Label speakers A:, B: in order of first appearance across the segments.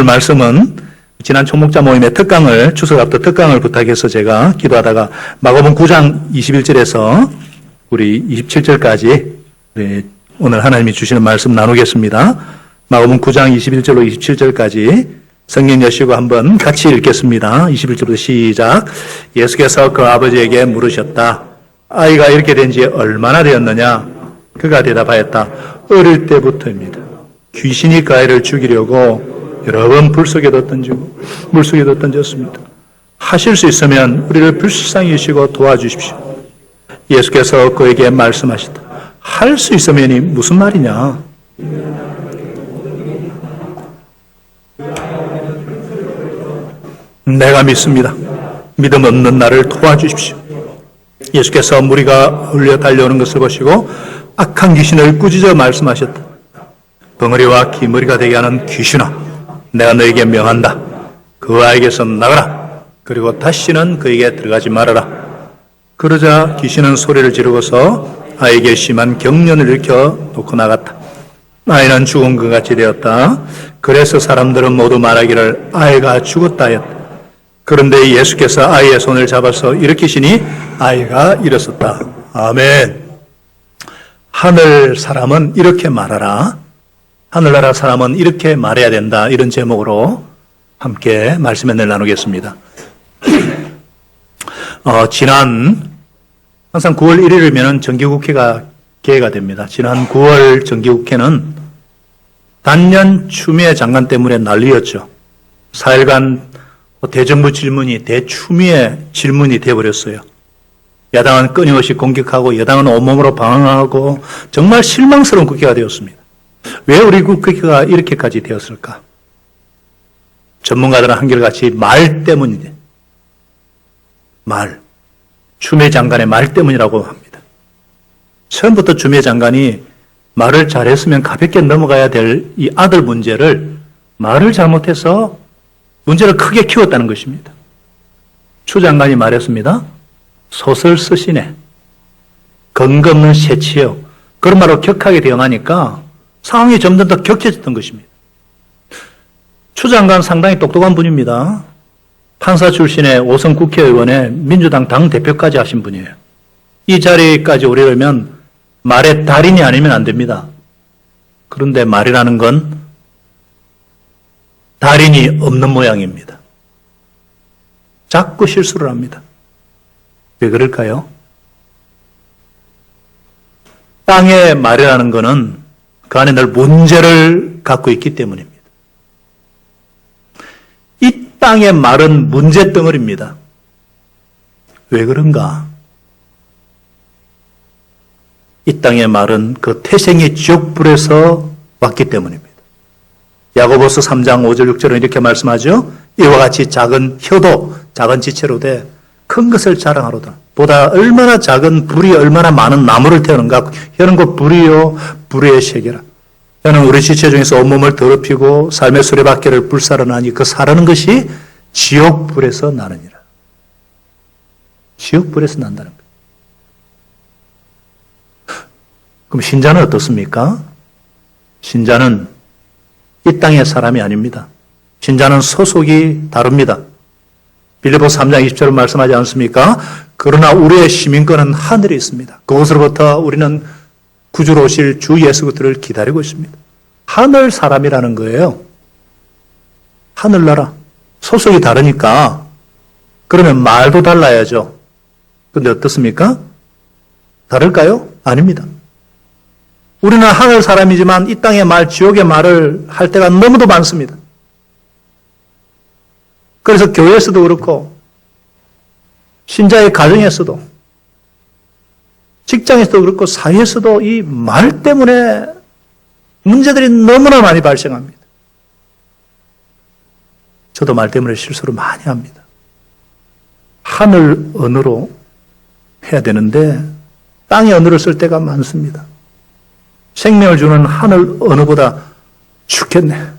A: 오늘 말씀은 지난 총목자 모임의 특강을, 추석 앞둔 특강을 부탁해서 제가 기도하다가 마가복음 9장 21절에서 우리 27절까지 오늘 하나님이 주시는 말씀 나누겠습니다. 마가복음 9장 21절로 27절까지 성경 여시고 한번 같이 읽겠습니다. 21절부터 시작. 예수께서 그 아버지에게 물으셨다. 아이가 이렇게 된 지 얼마나 되었느냐? 그가 대답하였다. 어릴 때부터입니다. 귀신이 그 아이를 죽이려고 여러 번 불속에도 던지고 물속에도 던졌습니다. 하실 수 있으면 우리를 불쌍히 여시고 도와주십시오. 예수께서 그에게 말씀하셨다. 할 수 있으면이 무슨 말이냐? 내가 믿습니다. 믿음 없는 나를 도와주십시오. 예수께서 무리가 흘려 달려오는 것을 보시고 악한 귀신을 꾸짖어 말씀하셨다. 벙어리와 기머리가 되게 하는 귀신아, 내가 너에게 명한다. 그 아이에게서 나가라. 그리고 다시는 그에게 들어가지 말아라. 그러자 귀신은 소리를 지르고서 아이에게 심한 경련을 일으켜 놓고 나갔다. 아이는 죽은 것 같이 되었다. 그래서 사람들은 모두 말하기를 아이가 죽었다 하였다. 그런데 예수께서 아이의 손을 잡아서 일으키시니 아이가 일어섰다. 아멘. 하늘 사람은 이렇게 말하라. 하늘나라 사람은 이렇게 말해야 된다. 이런 제목으로 함께 말씀의 늘 나누겠습니다. 항상 9월 1일이면 정기국회가 개회가 됩니다. 지난 9월 정기국회는 단년 추미애 장관 때문에 난리였죠. 4일간 대정부 질문이 대추미애 질문이 되어버렸어요. 야당은 끊임없이 공격하고 여당은 온몸으로 방황하고 정말 실망스러운 국회가 되었습니다. 왜 우리 국회가 이렇게까지 되었을까? 전문가들은 한결같이 말 때문이네. 추미애 장관의 말 때문이라고 합니다. 처음부터 추미애 장관이 말을 잘했으면 가볍게 넘어가야 될 이 아들 문제를 말을 잘못해서 문제를 크게 키웠다는 것입니다. 추 장관이 말했습니다. 소설 쓰시네. 근거 없는 새치요. 그런 말로 격하게 대응하니까 상황이 점점 더 격해졌던 것입니다. 추 장관 상당히 똑똑한 분입니다. 판사 출신의 5선 국회의원의 민주당 당대표까지 하신 분이에요. 이 자리까지 오려면 말의 달인이 아니면 안 됩니다. 그런데 말이라는 건 달인이 없는 모양입니다. 자꾸 실수를 합니다. 왜 그럴까요? 땅의 말이라는 것은 그 안에 늘 문제를 갖고 있기 때문입니다. 이 땅의 말은 문제 덩어리입니다. 왜 그런가? 이 땅의 말은 그 태생의 지옥불에서 왔기 때문입니다. 야고보서 3장 5절 6절은 이렇게 말씀하죠. 이와 같이 작은 혀도 작은 지체로 돼 큰 것을 자랑하로다. 보다 얼마나 작은 불이 얼마나 많은 나무를 태우는가. 혀는 곧 불이요 불의 세계라. 혀는 우리 지체 중에서 온몸을 더럽히고 삶의 수레바퀴를 불사르나니 그 사르는 것이 지옥불에서 나느니라. 지옥불에서 난다는 거예요. 그럼 신자는 어떻습니까? 신자는 이 땅의 사람이 아닙니다. 신자는 소속이 다릅니다. 빌립보서 3장 20절은 말씀하지 않습니까? 그러나 우리의 시민권은 하늘에 있습니다. 그곳으로부터 우리는 구주로 오실 주 예수 그리스도를 기다리고 있습니다. 하늘 사람이라는 거예요. 하늘나라. 소속이 다르니까 그러면 말도 달라야죠. 그런데 어떻습니까? 다를까요? 아닙니다. 우리는 하늘 사람이지만 이 땅의 말, 지옥의 말을 할 때가 너무도 많습니다. 그래서 교회에서도 그렇고 신자의 가정에서도 직장에서도 그렇고 사회에서도 이 말 때문에 문제들이 너무나 많이 발생합니다. 저도 말 때문에 실수를 많이 합니다. 하늘 언어로 해야 되는데 땅의 언어를 쓸 때가 많습니다. 생명을 주는 하늘 언어보다 죽겠네.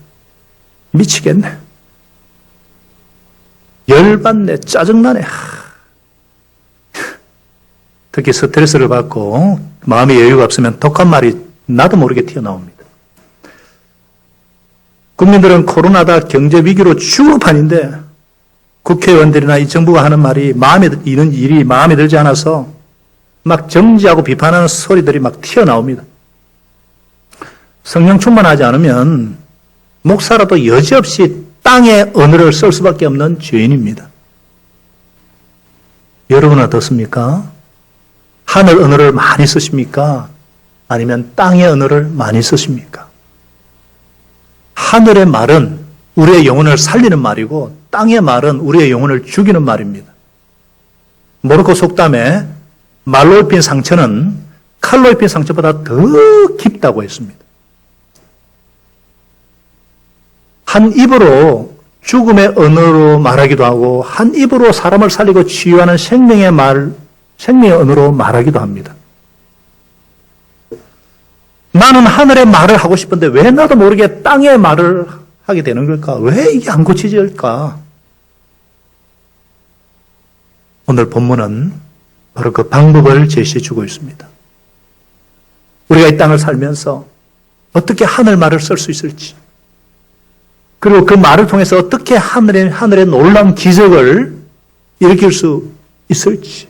A: 미치겠네. 열받네. 짜증나네. 특히 스트레스를 받고 마음의 여유가 없으면 독한 말이 나도 모르게 튀어나옵니다. 국민들은 코로나다 경제 위기로 죽을 판인데 국회의원들이나 이 정부가 하는 말이 이런 일이 마음에 들지 않아서 막 정지하고 비판하는 소리들이 막 튀어나옵니다. 성령 충만하지 않으면 목사라도 여지없이 땅의 언어를 쓸 수밖에 없는 죄인입니다. 여러분은 어떻습니까? 하늘 언어를 많이 쓰십니까? 아니면 땅의 언어를 많이 쓰십니까? 하늘의 말은 우리의 영혼을 살리는 말이고 땅의 말은 우리의 영혼을 죽이는 말입니다. 모로코 속담에 말로 입힌 상처는 칼로 입힌 상처보다 더 깊다고 했습니다. 한 입으로 죽음의 언어로 말하기도 하고 한 입으로 사람을 살리고 치유하는 생명의 언어로 말하기도 합니다. 나는 하늘의 말을 하고 싶은데 왜 나도 모르게 땅의 말을 하게 되는 걸까? 왜 이게 안 고쳐질까? 오늘 본문은 바로 그 방법을 제시해 주고 있습니다. 우리가 이 땅을 살면서 어떻게 하늘 말을 쓸 수 있을지, 그리고 그 말을 통해서 어떻게 하늘의 놀라운 기적을 일으킬 수 있을지,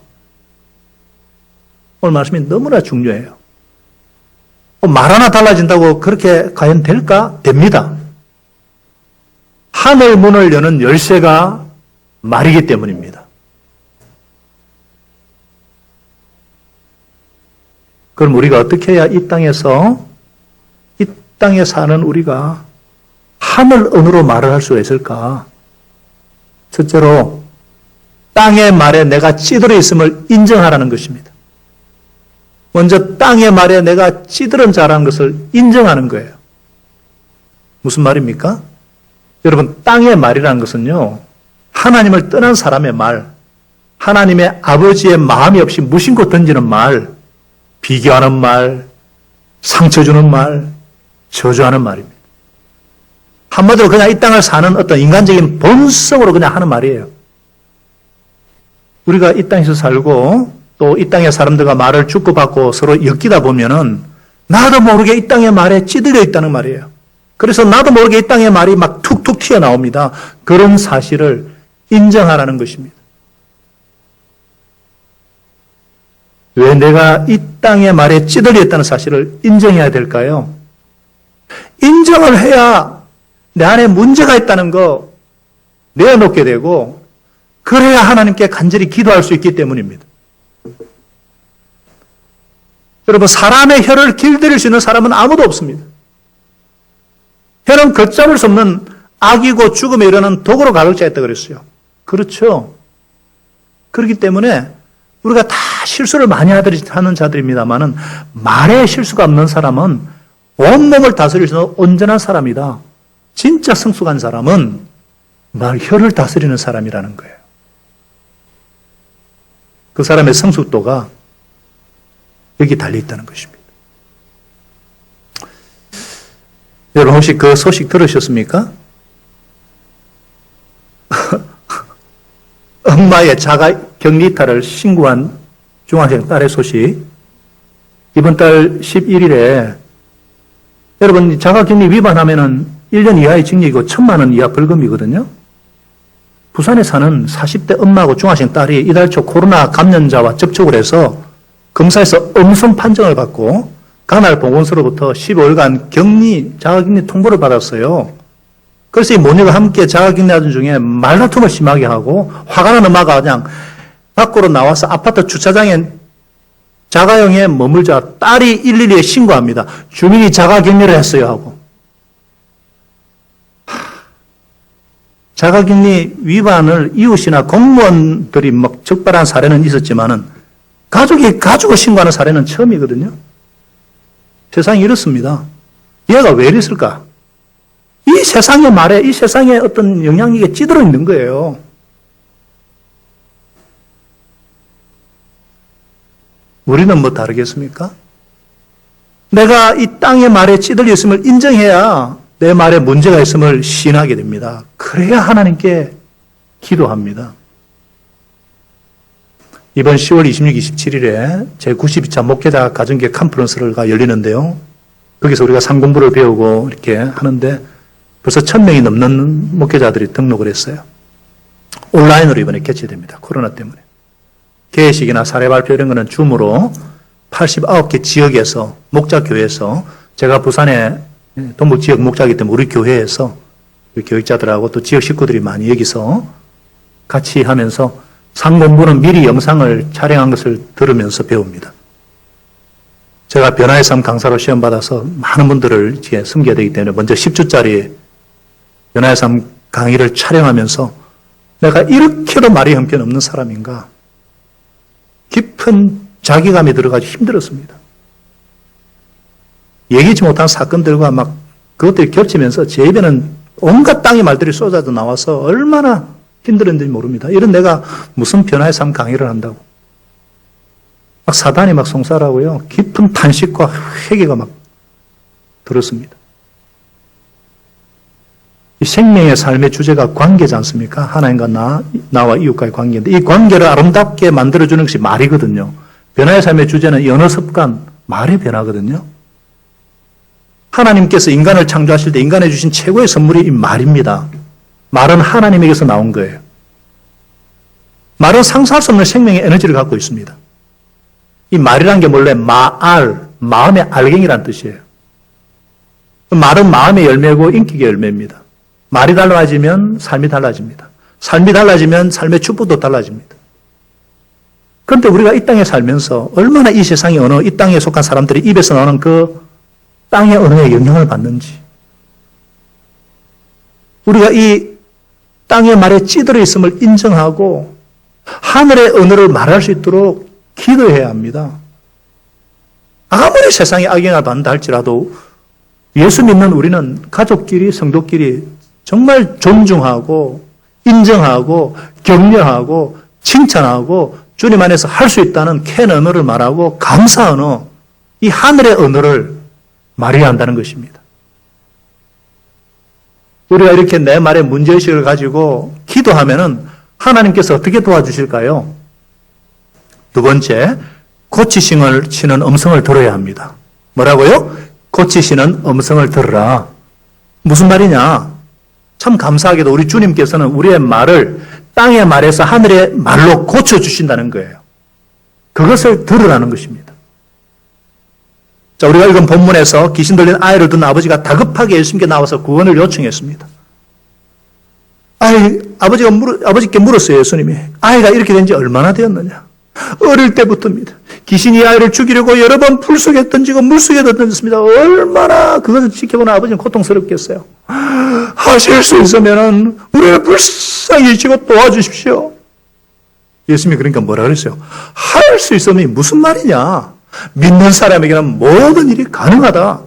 A: 오늘 말씀이 너무나 중요해요. 말 하나 달라진다고 그렇게 과연 될까? 됩니다. 하늘 문을 여는 열쇠가 말이기 때문입니다. 그럼 우리가 어떻게 해야 이 땅에 사는 우리가 하늘 언어로 말을 할 수 있을까? 첫째로 땅의 말에 내가 찌들어 있음을 인정하라는 것입니다. 먼저 땅의 말에 내가 찌들은 자라는 것을 인정하는 거예요. 무슨 말입니까? 여러분, 땅의 말이라는 것은요, 하나님을 떠난 사람의 말, 하나님의 아버지의 마음이 없이 무심코 던지는 말, 비교하는 말, 상처 주는 말, 저주하는 말입니다. 한마디로 그냥 이 땅을 사는 어떤 인간적인 본성으로 그냥 하는 말이에요. 우리가 이 땅에서 살고 또 이 땅의 사람들과 말을 주고받고 서로 엮이다 보면은 나도 모르게 이 땅의 말에 찌들려 있다는 말이에요. 그래서 나도 모르게 이 땅의 말이 막 툭툭 튀어나옵니다. 그런 사실을 인정하라는 것입니다. 왜 내가 이 땅의 말에 찌들려 있다는 사실을 인정해야 될까요? 인정을 해야 내 안에 문제가 있다는 거 내어놓게 되고 그래야 하나님께 간절히 기도할 수 있기 때문입니다. 여러분, 사람의 혀를 길들일 수 있는 사람은 아무도 없습니다. 혀는 걷잡을 수 없는 악이고 죽음에 이르는 독으로 가득 차 있다 그랬어요. 그렇죠. 그렇기 때문에 우리가 다 실수를 많이 하는 자들입니다만은 말에 실수가 없는 사람은 온몸을 다스릴 수 있는 온전한 사람이다. 진짜 성숙한 사람은 혀를 다스리는 사람이라는 거예요. 그 사람의 성숙도가 여기 달려있다는 것입니다. 여러분, 혹시 그 소식 들으셨습니까? 엄마의 자가 격리 이탈을 신고한 중학생 딸의 소식. 이번 달 11일에 여러분, 자가 격리 위반하면은 1년 이하의 징역이고 1,000만 원 이하 벌금이거든요. 부산에 사는 40대 엄마하고 중학생 딸이 이달 초 코로나 감염자와 접촉을 해서 검사에서 음성 판정을 받고 관할 보건소로부터 15일간 자가격리 통보를 받았어요. 그래서 이 모녀가 함께 자가격리하던 중에 말다툼을 심하게 하고 화가 난 엄마가 그냥 밖으로 나와서 아파트 주차장에 자가용에 머물자 딸이 112에 신고합니다. 주민이 자가격리를 했어요 하고. 자가격리 위반을 이웃이나 공무원들이 막 적발한 사례는 있었지만은 가족을 신고하는 사례는 처음이거든요. 세상이 이렇습니다. 얘가 왜 이랬을까? 이 세상의 말에, 이 세상의 어떤 영향력에 찌들어 있는 거예요. 우리는 뭐 다르겠습니까? 내가 이 땅의 말에 찌들려 있음을 인정해야 내 말에 문제가 있음을 시인하게 됩니다. 그래야 하나님께 기도합니다. 이번 10월 26, 27일에 제92차 목회자 가정교회 컨퍼런스가 열리는데요. 거기서 우리가 상공부를 배우고 이렇게 하는데 벌써 1000명이 넘는 목회자들이 등록을 했어요. 온라인으로 이번에 개최됩니다. 코로나 때문에. 개회식이나 사례 발표 이런 거는 줌으로 89개 지역에서, 목자교회에서, 제가 부산에 동북지역 목자이기 때문에 우리 교회에서 우리 교육자들하고 또 지역 식구들이 많이 여기서 같이 하면서 상공부는 미리 영상을 촬영한 것을 들으면서 배웁니다. 제가 변화의 삶 강사로 시험 받아서 많은 분들을 이제 섬겨야 되기 때문에 먼저 10주짜리 변화의 삶 강의를 촬영하면서 내가 이렇게도 말이 형편없는 사람인가 깊은 자기감이 들어가지고 힘들었습니다. 얘기치 못한 사건들과 막 그것들이 겹치면서 제 입에는 온갖 땅의 말들이 쏟아져 나와서 얼마나 힘들었는지 모릅니다. 이런 내가 무슨 변화의 삶 강의를 한다고. 막 사단이 막 송사라고요. 깊은 탄식과 회개가 막 들었습니다. 이 생명의 삶의 주제가 관계지 않습니까? 하나님과 나와 이웃과의 관계인데 이 관계를 아름답게 만들어주는 것이 말이거든요. 변화의 삶의 주제는 언어 습관, 말의 변화거든요. 하나님께서 인간을 창조하실 때 인간에 주신 최고의 선물이 이 말입니다. 말은 하나님에게서 나온 거예요. 말은 상상할 수 없는 생명의 에너지를 갖고 있습니다. 이 말이란 게 원래 마알, 마음의 알갱이란 뜻이에요. 말은 마음의 열매고 인격의 열매입니다. 말이 달라지면 삶이 달라집니다. 삶이 달라지면 삶의 축복도 달라집니다. 그런데 우리가 이 땅에 살면서 얼마나 이 세상의 언어, 이 땅에 속한 사람들이 입에서 나오는 그 땅의 언어에 영향을 받는지. 우리가 이 땅의 말에 찌들어 있음을 인정하고 하늘의 언어를 말할 수 있도록 기도해야 합니다. 아무리 세상에 악영향을 받는다 할지라도 예수 믿는 우리는 가족끼리, 성도끼리 정말 존중하고 인정하고 격려하고 칭찬하고 주님 안에서 할 수 있다는 캔 언어를 말하고 감사 언어, 이 하늘의 언어를 말해야 한다는 것입니다. 우리가 이렇게 내 말에 문제의식을 가지고 기도하면은 하나님께서 어떻게 도와주실까요? 두 번째, 고치심을 치는 음성을 들어야 합니다. 뭐라고요? 고치시는 음성을 들으라. 무슨 말이냐? 참 감사하게도 우리 주님께서는 우리의 말을 땅의 말에서 하늘의 말로 고쳐주신다는 거예요. 그것을 들으라는 것입니다. 자, 우리가 읽은 본문에서 귀신 들린 아이를 둔 아버지가 다급하게 예수님께 나와서 구원을 요청했습니다. 아버지께 물었어요, 예수님이. 아이가 이렇게 된 지 얼마나 되었느냐? 어릴 때부터입니다. 귀신이 아이를 죽이려고 여러 번 풀 속에 던지고 물 속에 던졌습니다. 얼마나 그것을 지켜보는 아버지는 고통스럽겠어요. 하실 수 있으면 우리를 불쌍히 여기시고 도와주십시오. 예수님이 그러니까 뭐라 그랬어요? 할 수 있으면 무슨 말이냐? 믿는 사람에게는 모든 일이 가능하다.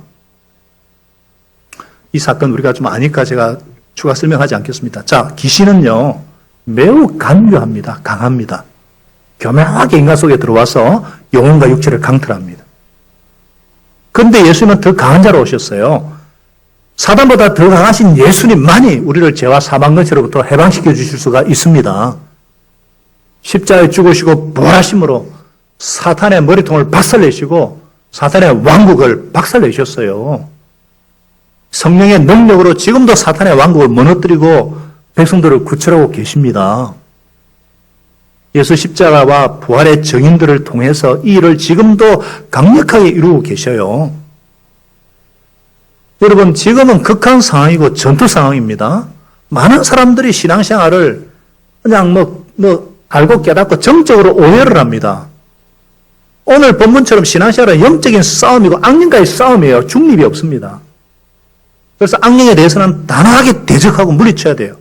A: 이 사건 우리가 좀 아니까 제가 추가 설명하지 않겠습니다. 자, 귀신은요, 매우 간교합니다. 강합니다. 교묘하게 인간 속에 들어와서 영혼과 육체를 강탈합니다. 그런데 예수님은 더 강한 자로 오셨어요. 사단보다 더 강하신 예수님만이 우리를 죄와 사망 근처로부터 해방시켜 주실 수가 있습니다. 십자가에 죽으시고 부활하심으로 사탄의 머리통을 박살내시고 사탄의 왕국을 박살내셨어요. 성령의 능력으로 지금도 사탄의 왕국을 무너뜨리고 백성들을 구출하고 계십니다. 예수 십자가와 부활의 증인들을 통해서 이 일을 지금도 강력하게 이루고 계셔요. 여러분, 지금은 극한 상황이고 전투 상황입니다. 많은 사람들이 신앙생활을 그냥 알고 깨닫고 정적으로 오해를 합니다. 오늘 본문처럼 신앙생활은 영적인 싸움이고 악령과의 싸움이에요. 중립이 없습니다. 그래서 악령에 대해서는 단호하게 대적하고 물리쳐야 돼요.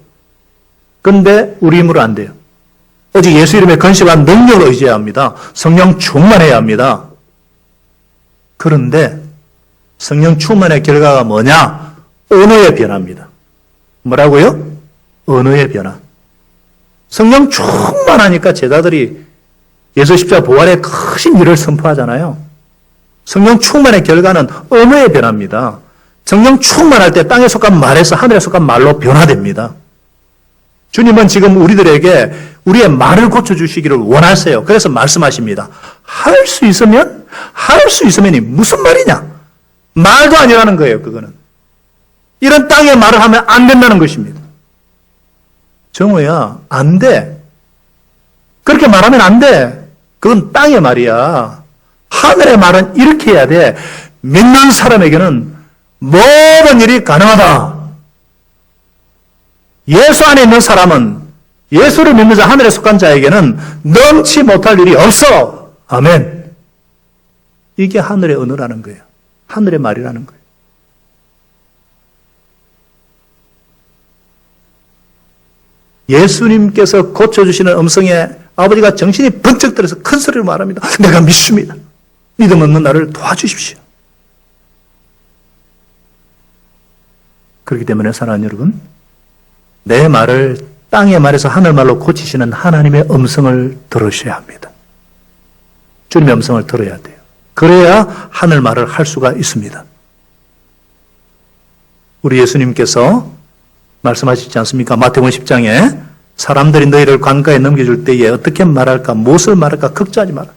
A: 그런데 우리 힘으로 안 돼요. 오직 예수 이름의 건실한 능력을 의지해야 합니다. 성령 충만해야 합니다. 그런데 성령 충만의 결과가 뭐냐? 언어의 변화입니다. 뭐라고요? 언어의 변화. 성령 충만하니까 제자들이 예수 십자가 부활의 크신 일을 선포하잖아요. 성령 충만의 결과는 언어의 변화입니다. 성령 충만할 때 땅에 속한 말에서 하늘에 속한 말로 변화됩니다. 주님은 지금 우리들에게 우리의 말을 고쳐주시기를 원하세요. 그래서 말씀하십니다. 할 수 있으면이 무슨 말이냐? 말도 아니라는 거예요, 그거는. 이런 땅의 말을 하면 안 된다는 것입니다. 정호야, 안 돼. 그렇게 말하면 안 돼. 그건 땅의 말이야. 하늘의 말은 이렇게 해야 돼. 믿는 사람에게는 모든 일이 가능하다. 예수 안에 있는 사람은, 예수를 믿는 자, 하늘에 속한 자에게는 넘치 못할 일이 없어. 아멘. 이게 하늘의 언어라는 거예요. 하늘의 말이라는 거예요. 예수님께서 고쳐주시는 음성에 아버지가 정신이 번쩍 들어서 큰 소리로 말합니다. 내가 믿습니다. 믿음 없는 나를 도와주십시오. 그렇기 때문에 사랑하는 여러분, 내 말을 땅의 말에서 하늘말로 고치시는 하나님의 음성을 들으셔야 합니다. 주님의 음성을 들어야 돼요. 그래야 하늘말을 할 수가 있습니다. 우리 예수님께서 말씀하시지 않습니까? 마태복음 10장에 사람들이 너희를 관가에 넘겨줄 때에 어떻게 말할까, 무엇을 말할까 걱정하지 마라.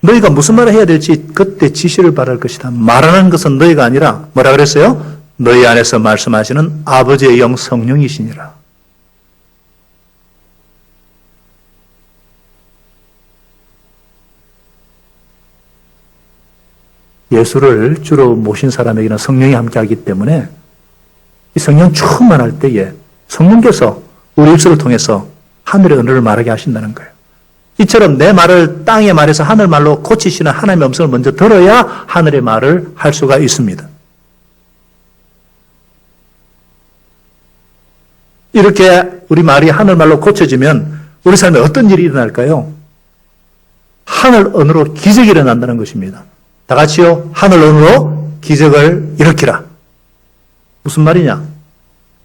A: 너희가 무슨 말을 해야 될지 그때 지시를 바랄 것이다. 말하는 것은 너희가 아니라 뭐라 그랬어요? 너희 안에서 말씀하시는 아버지의 영 성령이시니라. 예수를 주로 모신 사람에게는 성령이 함께하기 때문에 이 성령 충만할 때에 성령께서 우리 입술을 통해서 하늘의 언어를 말하게 하신다는 거예요. 이처럼 내 말을 땅의 말에서 하늘 말로 고치시는 하나님의 음성을 먼저 들어야 하늘의 말을 할 수가 있습니다. 이렇게 우리 말이 하늘 말로 고쳐지면 우리 삶에 어떤 일이 일어날까요? 하늘 언어로 기적이 일어난다는 것입니다. 다 같이요. 하늘 언어로 기적을 일으키라. 무슨 말이냐?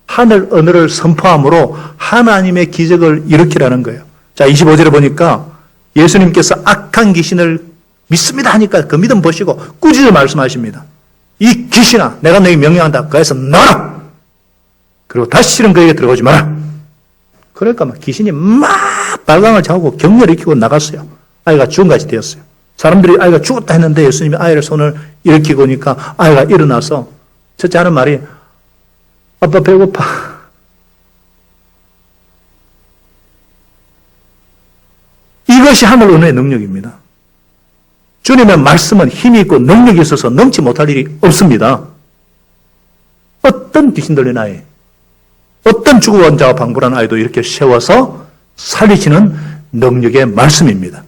A: 하늘 언어를 선포함으로 하나님의 기적을 일으키라는 거예요. 자, 25절에 보니까 예수님께서 악한 귀신을 믿습니다 하니까 그 믿음 보시고 꾸짖어 말씀하십니다. 이 귀신아, 내가 너에게 명령한다. 그래서 나가라. 그리고 다시는 그에게 들어오지 마라. 그러니까 막 귀신이 막 발광을 차고 격렬히 일으키고 나갔어요. 아이가 죽음까지 되었어요. 사람들이 아이가 죽었다 했는데 예수님이 아이를 손을 일으키고 오니까 아이가 일어나서 첫째 하는 말이 아빠 배고파. 이것이 하늘 언어의 능력입니다. 주님의 말씀은 힘이 있고 능력이 있어서 넘지 못할 일이 없습니다. 어떤 귀신 들린 아이, 어떤 죽어온 자와 방불한 아이도 이렇게 세워서 살리시는 능력의 말씀입니다.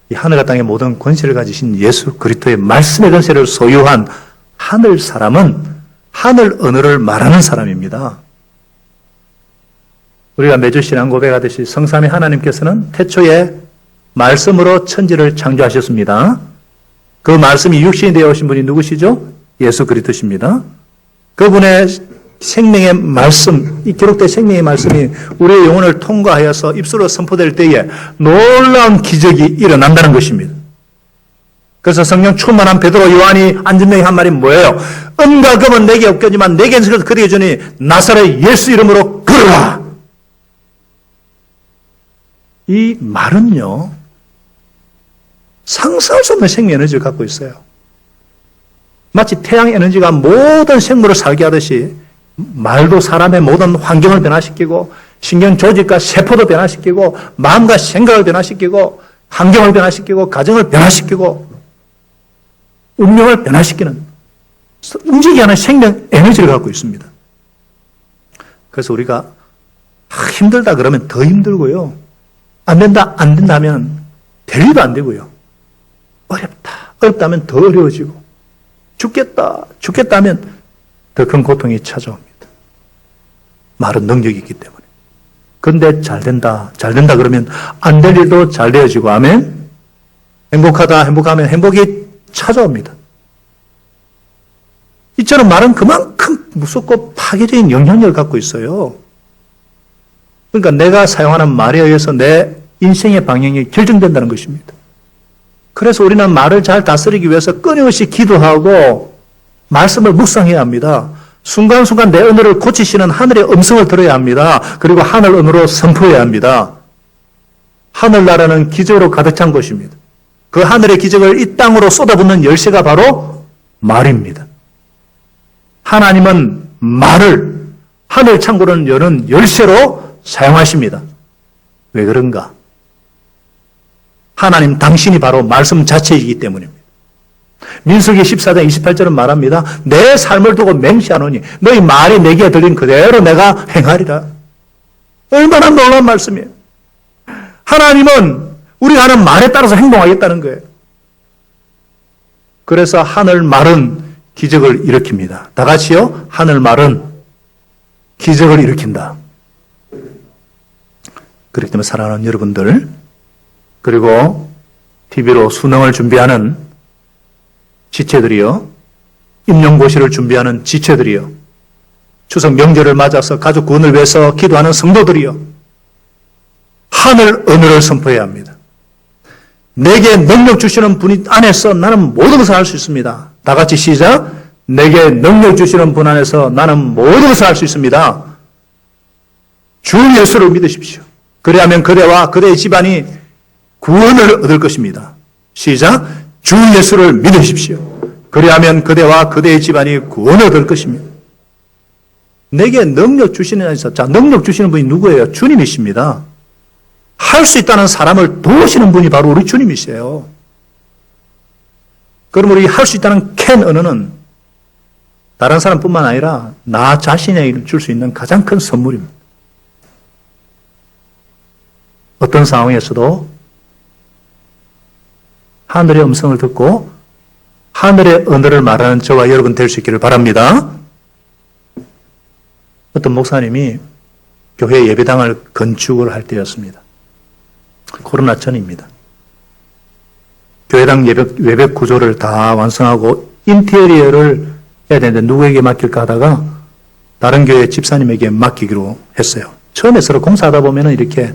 A: 이 하늘과 땅의 모든 권세를 가지신 예수 그리스도의 말씀의 권세를 소유한 하늘 사람은 하늘 언어를 말하는 사람입니다. 우리가 매주 신앙 고백하듯이 성삼위 하나님께서는 태초에 말씀으로 천지를 창조하셨습니다. 그 말씀이 육신이 되어 오신 분이 누구시죠? 예수 그리스도십니다. 그분의 생명의 말씀, 이 기록된 생명의 말씀이 우리의 영혼을 통과하여서 입술로 선포될 때에 놀라운 기적이 일어난다는 것입니다. 그래서 성령 충만한 베드로 요한이 안전명이 한 말이 뭐예요? 은과 금은 내게 없겠지만 내게는 그리게 주니 나사렛 예수 이름으로 걸어라. 이 말은요, 상상할 수 없는 생명 에너지를 갖고 있어요. 마치 태양 에너지가 모든 생물을 살게 하듯이 말도 사람의 모든 환경을 변화시키고 신경 조직과 세포도 변화시키고 마음과 생각을 변화시키고 환경을 변화시키고 가정을 변화시키고 운명을 변화시키는 움직이게 하는 생명 에너지를 갖고 있습니다. 그래서 우리가 힘들다 그러면 더 힘들고요. 안 된다면 될 일도 안 되고요. 어렵다면 더 어려워지고 죽겠다면 더 큰 고통이 찾아옵니다. 말은 능력이 있기 때문에. 그런데 잘 된다 그러면 안 될 일도 잘 되어지고, 아멘? 행복하면 행복이 찾아옵니다. 이처럼 말은 그만큼 무섭고 파괴적인 영향력을 갖고 있어요. 그러니까 내가 사용하는 말에 의해서 내 인생의 방향이 결정된다는 것입니다. 그래서 우리는 말을 잘 다스리기 위해서 끊임없이 기도하고 말씀을 묵상해야 합니다. 순간순간 내 언어를 고치시는 하늘의 음성을 들어야 합니다. 그리고 하늘 언어로 선포해야 합니다. 하늘나라는 기적으로 가득 찬 곳입니다. 그 하늘의 기적을 이 땅으로 쏟아붓는 열쇠가 바로 말입니다. 하나님은 말을 하늘 창고를 여는 열쇠로 사용하십니다. 왜 그런가? 하나님 당신이 바로 말씀 자체이기 때문입니다. 민수기 14장 28절은 말합니다. 내 삶을 두고 맹세하노니 너희 말이 내게 들린 그대로 내가 행하리라. 얼마나 놀라운 말씀이에요. 하나님은 우리가 하는 말에 따라서 행동하겠다는 거예요. 그래서 하늘 말은 기적을 일으킵니다. 다 같이요. 하늘 말은 기적을 일으킨다. 그렇기 때문에 사랑하는 여러분들, 그리고 TV로 수능을 준비하는 지체들이요, 임용고시를 준비하는 지체들이요, 추석 명절을 맞아서 가족 구원을 위해서 기도하는 성도들이요, 하늘 언어를 선포해야 합니다. 내게 능력 주시는 분 안에서 나는 모든 것을 할 수 있습니다. 다 같이 시작. 내게 능력 주시는 분 안에서 나는 모든 것을 할 수 있습니다. 주 예수를 믿으십시오. 그래야만 그대와 그대의 집안이 구원을 얻을 것입니다. 시작. 주 예수를 믿으십시오. 그래야만 그대와 그대의 집안이 구원을 얻을 것입니다. 내게 능력 주시는 안에서, 자, 능력 주시는 분이 누구예요? 주님이십니다. 할 수 있다는 사람을 도우시는 분이 바로 우리 주님이세요. 그럼 우리 할 수 있다는 캔 언어는 다른 사람뿐만 아니라 나 자신에게 줄 수 있는 가장 큰 선물입니다. 어떤 상황에서도 하늘의 음성을 듣고 하늘의 언어를 말하는 저와 여러분 될 수 있기를 바랍니다. 어떤 목사님이 교회 예배당을 건축을 할 때였습니다. 코로나 전입니다. 교회당 외벽 구조를 다 완성하고 인테리어를 해야 되는데 누구에게 맡길까 하다가 다른 교회 집사님에게 맡기기로 했어요. 처음에 서로 공사하다 보면 이렇게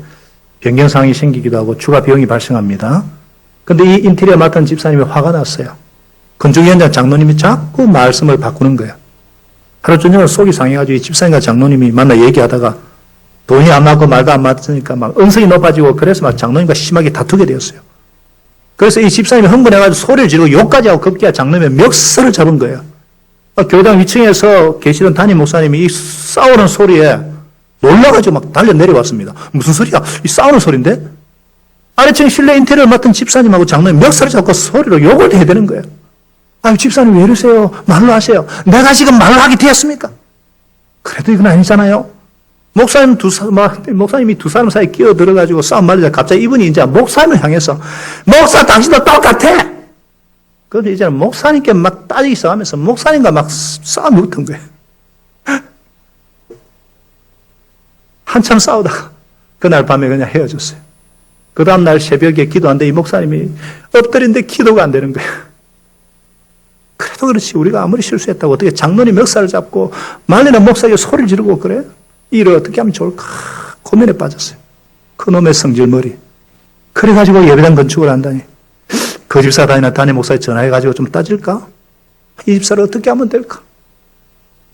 A: 변경사항이 생기기도 하고 추가 비용이 발생합니다. 그런데 이 인테리어 맡은 집사님이 화가 났어요. 건축위원장 장로님이 자꾸 말씀을 바꾸는 거예요. 하루 저녁을 속이 상해가지고 이 집사님과 장로님이 만나 얘기하다가 돈이 안 맞고 말도 안 맞으니까 막 언성이 높아지고 그래서 막 장로님과 심하게 다투게 되었어요. 그래서 이 집사님이 흥분해가지고 소리를 지르고 욕까지 하고 급기야 장로님의 멱살을 잡은 거예요. 교회당 위층에서 계시던 담임 목사님이 이 싸우는 소리에 놀라가지고 막 달려 내려왔습니다. 무슨 소리야? 이 싸우는 소리인데? 아래층 실내 인테리어를 맡은 집사님하고 장로님 멱살을 잡고 소리로 욕을 해야 되는 거예요. 아유, 집사님 왜 이러세요? 말로 하세요. 내가 지금 말로 하게 되었습니까? 그래도 이건 아니잖아요. 목사님이 두 사람 사이에 끼어 들어가지고 싸움 말리자 갑자기 이분이 이제 목사님을 향해서 목사 당신도 똑같아! 그런데 이제는 목사님께 막 따지기 시작하면서 목사님과 막 싸움이 붙은 거예요. 한참 싸우다가 그날 밤에 그냥 헤어졌어요. 그 다음날 새벽에 기도하는데 이 목사님이 엎드린데 기도가 안 되는 거예요. 그래도 그렇지 우리가 아무리 실수했다고 어떻게 장로님 멱살을 잡고 말리는 목사에게 소리를 지르고 그래? 일을 어떻게 하면 좋을까? 고민에 빠졌어요. 그놈의 성질머리. 그래가지고 예배당 건축을 한다니. 그 집사 담임 목사에 전화해가지고 좀 따질까? 이 집사를 어떻게 하면 될까?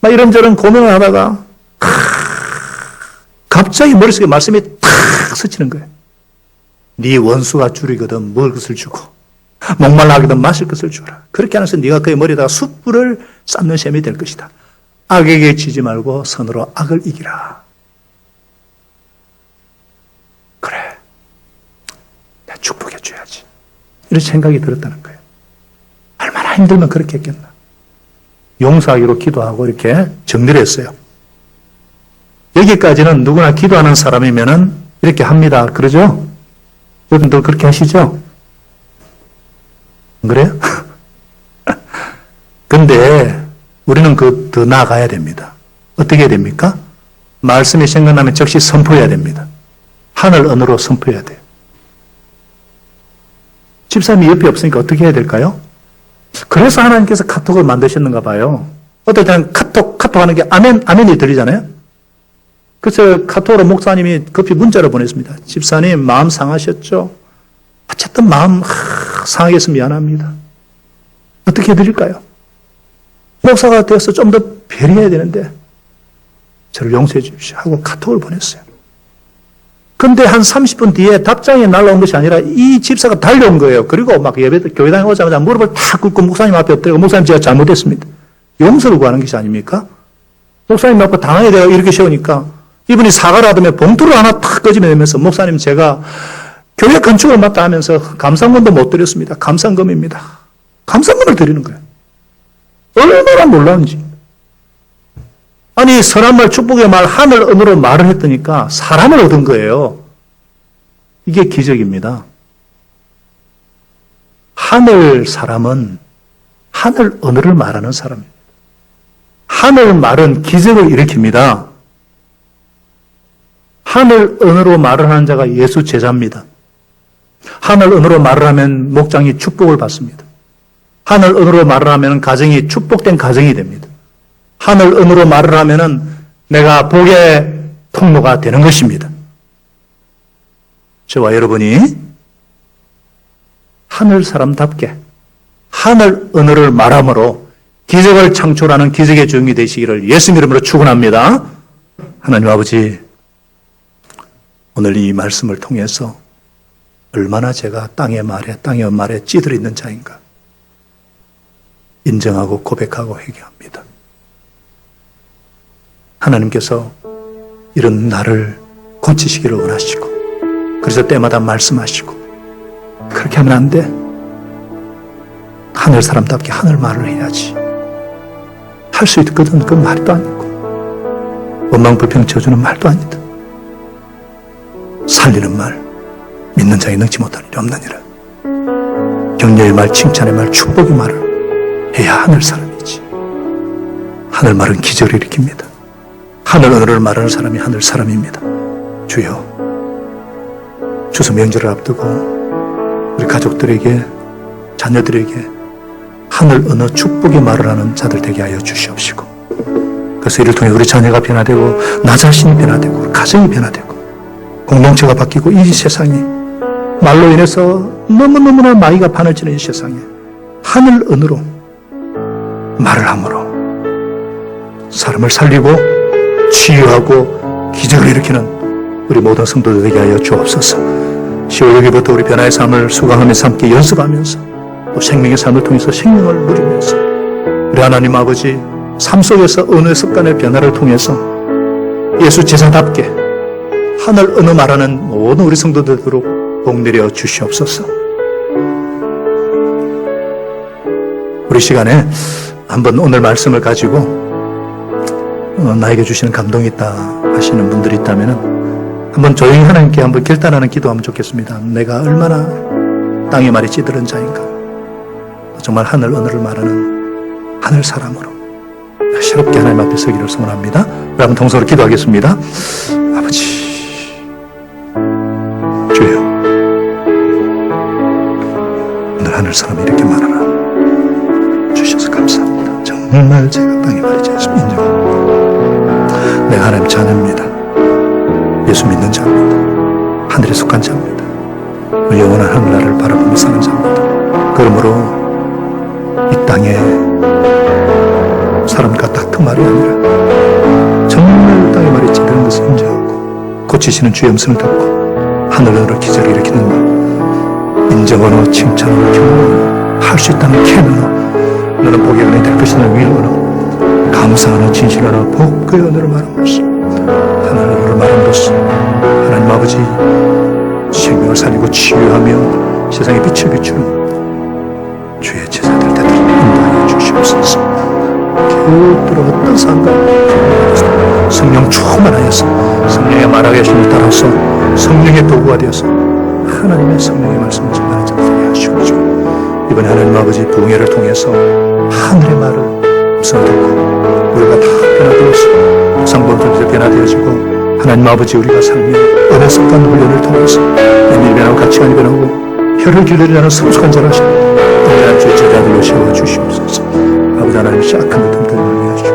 A: 막 이런저런 고민을 하다가 갑자기 머릿속에 말씀이 탁 스치는 거예요. 네 원수가 줄이거든 먹을 것을 주고 목말라 하거든 마실 것을 주라. 그렇게 하면서 네가 그의 머리에다가 숯불을 쌓는 셈이 될 것이다. 악에게 지지 말고 선으로 악을 이기라. 그래. 내가 축복해 줘야지. 이런 생각이 들었다는 거예요. 얼마나 힘들면 그렇게 했겠나. 용서하기로 기도하고 이렇게 정리를 했어요. 여기까지는 누구나 기도하는 사람이면은 이렇게 합니다. 그러죠? 여러분들 그렇게 하시죠? 안 그래요? 근데 우리는 더 나아가야 됩니다. 어떻게 해야 됩니까? 말씀이 생각나면 즉시 선포해야 됩니다. 하늘 언어로 선포해야 돼요. 집사님이 옆에 없으니까 어떻게 해야 될까요? 그래서 하나님께서 카톡을 만드셨는가 봐요. 어떨 때는 카톡 하는 게 아멘이 들리잖아요. 그래서 카톡으로 목사님이 급히 문자를 보냈습니다. 집사님 마음 상하셨죠? 어쨌든 마음 상하게 해서 미안합니다. 어떻게 해드릴까요? 목사가 되어서 좀 더 배려해야 되는데 저를 용서해 주십시오 하고 카톡을 보냈어요. 근데 한 30분 뒤에 답장이 날라온 것이 아니라 이 집사가 달려온 거예요. 그리고 막 교회당에 오자마자 무릎을 탁 꿇고 목사님 앞에 엎드리고 목사님 제가 잘못했습니다. 용서를 구하는 것이 아닙니까? 목사님 앞에 당하게 내가 이렇게 세우니까 이분이 사과를 하더니 봉투를 하나 탁 꺼집어내면서 목사님 제가 교회 건축을 맡다 하면서 감상금도 못 드렸습니다. 감상금입니다. 감상금을 드리는 거예요. 얼마나 놀라운지. 아니 선한 말 축복의 말 하늘 언어로 말을 했더니까 사람을 얻은 거예요. 이게 기적입니다. 하늘 사람은 하늘 언어를 말하는 사람입니다. 하늘 말은 기적을 일으킵니다. 하늘 언어로 말을 하는 자가 예수 제자입니다. 하늘 언어로 말을 하면 목장이 축복을 받습니다. 하늘 언어로 말을 하면 가정이 축복된 가정이 됩니다. 하늘 언어로 말을 하면 내가 복의 통로가 되는 것입니다. 저와 여러분이 하늘 사람답게 하늘 언어를 말함으로 기적을 창출하는 기적의 주인이 되시기를 예수님 이름으로 축원합니다. 하나님 아버지, 오늘 이 말씀을 통해서 얼마나 제가 땅의 말에 찌들어 있는 자인가 인정하고 고백하고 회개합니다. 하나님께서 이런 나를 고치시기를 원하시고 그래서 때마다 말씀하시고 그렇게 하면 안 돼. 하늘 사람답게 하늘 말을 해야지. 할 수 있거든. 그건 말도 아니고 원망불평 쳐주는 말도 아니다. 살리는 말, 믿는 자에 능치 못할 일이 없느니라. 격려의 말, 칭찬의 말, 축복의 말을 해야 하늘 사람이지. 하늘 말은 기적을 일으킵니다. 하늘 언어를 말하는 사람이 하늘 사람입니다. 주여, 추수 명절을 앞두고 우리 가족들에게, 자녀들에게 하늘 언어 축복의 말을 하는 자들 되게 하여 주시옵시고, 그래서 이를 통해 우리 자녀가 변화되고 나 자신이 변화되고 우리 가정이 변화되고 공동체가 바뀌고 이 세상이 말로 인해서 너무너무나 마귀가 판을 치는 이 세상에 하늘 언어로 말을 함으로 사람을 살리고 치유하고 기적을 일으키는 우리 모든 성도들 되게 하여 주옵소서. 10월 여기부터 우리 변화의 삶을 수강하면서 함께 연습하면서 또 생명의 삶을 통해서 생명을 누리면서 우리 하나님 아버지 삶 속에서 언어의 습관의 변화를 통해서 예수 제자답게 하늘 언어 말하는 모든 우리 성도들 되도록 복 내려 주시옵소서. 우리 시간에 한번 오늘 말씀을 가지고 나에게 주시는 감동이 있다 하시는 분들이 있다면 한번 조용히 하나님께 한번 결단하는 기도하면 좋겠습니다. 내가 얼마나 땅의 말이 찌들은 자인가, 정말 하늘 언어를 말하는 하늘 사람으로 새롭게 하나님 앞에 서기를 소원합니다. 여러분 동서로 기도하겠습니다. 아버지 주여, 오늘 하늘 사람이 이렇게 말하나 주셔서 감사합니다. 정말 제가 땅의 말이 찌들었습니다. 인정합니다. 내가 하나님 자녀입니다. 예수 믿는 자입니다. 하늘에 속한 자입니다. 영원한 하늘나라를 바라보며 사는 자입니다. 그러므로 이 땅에 사람과 닥터 말이 아니라 정말 땅의 말이 찌르는 것을 인정하고 고치시는 주의 음성을 듣고 하늘으로 기적을 일으키는 말, 인정언어, 칭찬언어, 경언어, 할 수 있다는 캐언어, 너는 복의 은혜 될 것이라는 위언어, 감사하는 진실언어, 복의 언어를 말함으로써 하늘을 말함으로써 하나님 아버지 생명을 살리고 치유하며 세상에 빛을 비추는 주의 제자들 되도록 인도하여 주시옵소서. 겨우들어 어떤 상관 성령 충만하여서 성령의 말하게 하심을 따라서 성령의 도구가 되어서 하나님의 성령의 말씀을 전하는 자들이 하시옵시고, 이번에 하나님 아버지 부흥회를 통해서 하늘의 말을 음성을 듣고 우리가 다 변화되어서 상본들에서 변화되어지고 하나님 아버지 우리가 살며 은혜 습관 훈련을 통해서 내밀 변하고 가치관이 변하고 혀를 길러리라는 성숙한 자를 하시고 은혜한 주의 제자들로 세워주시옵소서. 아버지 하나님 시작한 것 흠들을 위하시고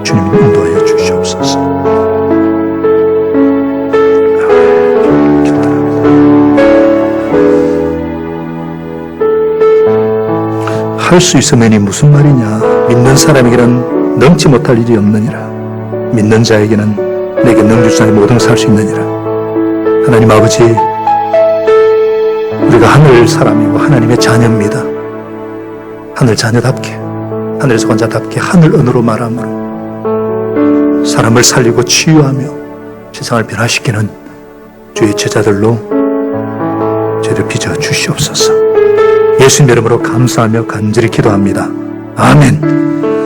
A: 주님 인도하여 주시옵소서. 할 수 있으면이 무슨 말이냐. 믿는 사람에게는 넘지 못할 일이 없느니라. 믿는 자에게는 내게 능주자의 모든 것을 할 수 있느니라. 하나님 아버지, 우리가 하늘 사람이고 하나님의 자녀입니다. 하늘 자녀답게 하늘에서 관자답게 하늘 언어로 말함으로 사람을 살리고 치유하며 세상을 변화시키는 주의 제자들로 저희를 빚어 주시옵소서. 예수님 이름으로 감사하며 간절히 기도합니다. 아멘.